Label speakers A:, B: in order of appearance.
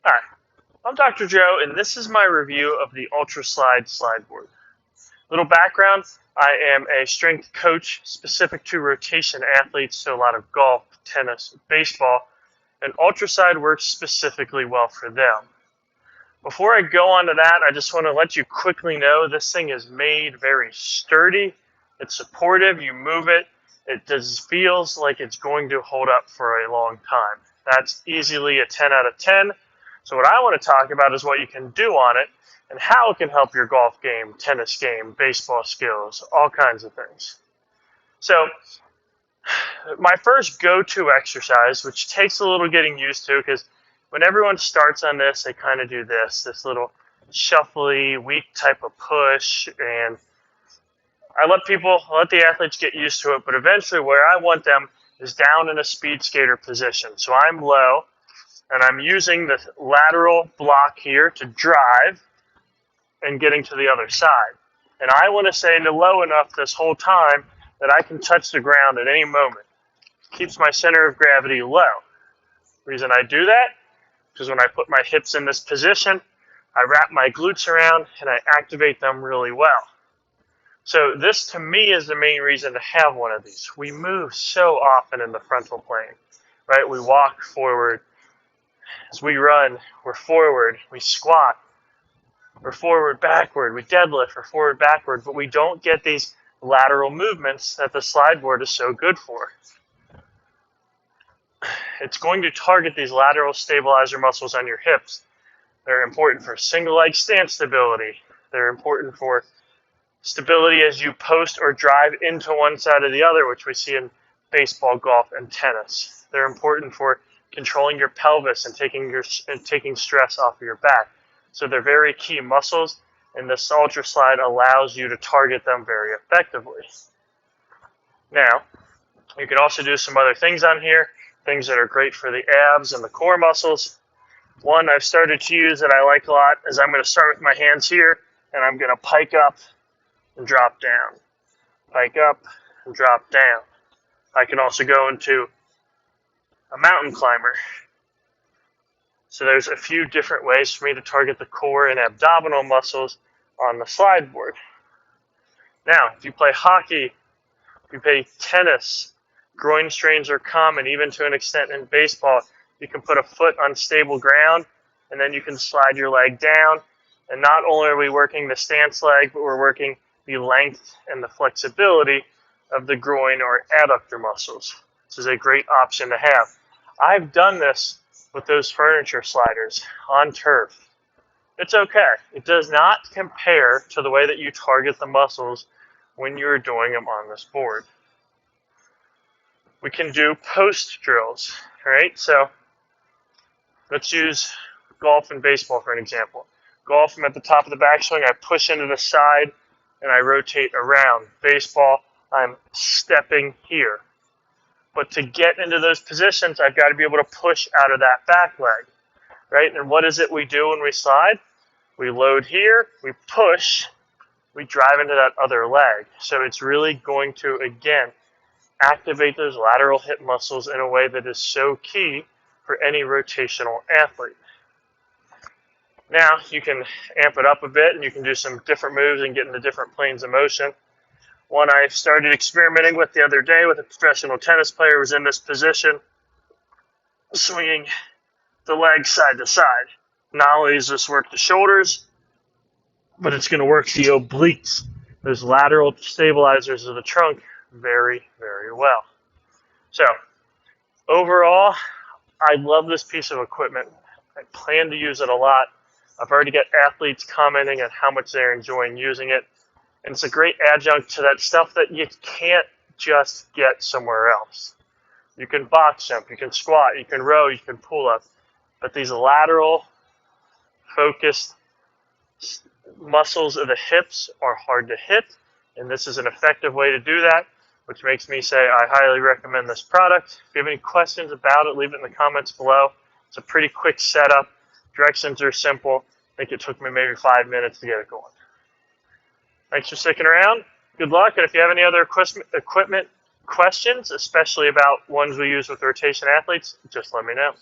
A: Hi, I'm Dr. Joe, and this is my review of the Ultraslide Slideboard. Little background, I am a strength coach specific to rotation athletes, so a lot of golf, tennis, baseball, and Ultraslide works specifically well for them. Before I go on to that, I just want to let you quickly know this thing is made very sturdy. It's supportive, you move it, it just feels like it's going to hold up for a long time. That's easily a 10 out of 10. So what I want to talk about is what you can do on it and how it can help your golf game, tennis game, baseball skills, all kinds of things. So my first go-to exercise, which takes a little getting used to because when everyone starts on this, they kind of do this little shuffly, weak type of push, and I let the athletes get used to it, but eventually where I want them is down in a speed skater position. So I'm low, and I'm using the lateral block here to drive and getting to the other side. And I want to stay low enough this whole time that I can touch the ground at any moment. Keeps my center of gravity low. The reason I do that is when I put my hips in this position, I wrap my glutes around and I activate them really well. So this to me is the main reason to have one of these. We move so often in the frontal plane, right? We walk forward. As we run, we're forward, we squat, we're forward, backward, we deadlift, we're forward, backward, but we don't get these lateral movements that the slide board is so good for. It's going to target these lateral stabilizer muscles on your hips. They're important for single leg stance stability. They're important for stability as you post or drive into one side or the other, which we see in baseball, golf, and tennis. They're important for controlling your pelvis and taking stress off of your back. So they're very key muscles, and this Ultraslide allows you to target them very effectively. Now, you can also do some other things on here, things that are great for the abs and the core muscles. One I've started to use that I like a lot is I'm going to start with my hands here, and I'm going to pike up and drop down. Pike up and drop down. I can also go into a mountain climber. So there's a few different ways for me to target the core and abdominal muscles on the slide board. Now, if you play hockey, if you play tennis, groin strains are common, even to an extent in baseball. You can put a foot on stable ground, and then you can slide your leg down. And not only are we working the stance leg, but we're working the length and the flexibility of the groin or adductor muscles. This is a great option to have. I've done this with those furniture sliders on turf. It's okay. It does not compare to the way that you target the muscles when you're doing them on this board. We can do post drills, right? So let's use golf and baseball for an example. Golf, I'm at the top of the backswing, I push into the side and I rotate around. Baseball, I'm stepping here. But to get into those positions, I've got to be able to push out of that back leg, right? And what is it we do when we slide? We load here, we push, we drive into that other leg. So it's really going to, again, activate those lateral hip muscles in a way that is so key for any rotational athlete. Now, you can amp it up a bit and you can do some different moves and get into different planes of motion. One I started experimenting with the other day with a professional tennis player was in this position, swinging the legs side to side. Not only does this work the shoulders, but it's going to work the obliques, those lateral stabilizers of the trunk, very, very well. So, overall, I love this piece of equipment. I plan to use it a lot. I've already got athletes commenting on how much they're enjoying using it. And it's a great adjunct to that stuff that you can't just get somewhere else. You can box jump, you can squat, you can row, you can pull up. But these lateral focused muscles of the hips are hard to hit. And this is an effective way to do that, which makes me say I highly recommend this product. If you have any questions about it, leave it in the comments below. It's a pretty quick setup. Directions are simple. I think it took me maybe 5 minutes to get it going. Thanks for sticking around. Good luck, and if you have any other equipment, questions, especially about ones we use with rotation athletes, just let me know.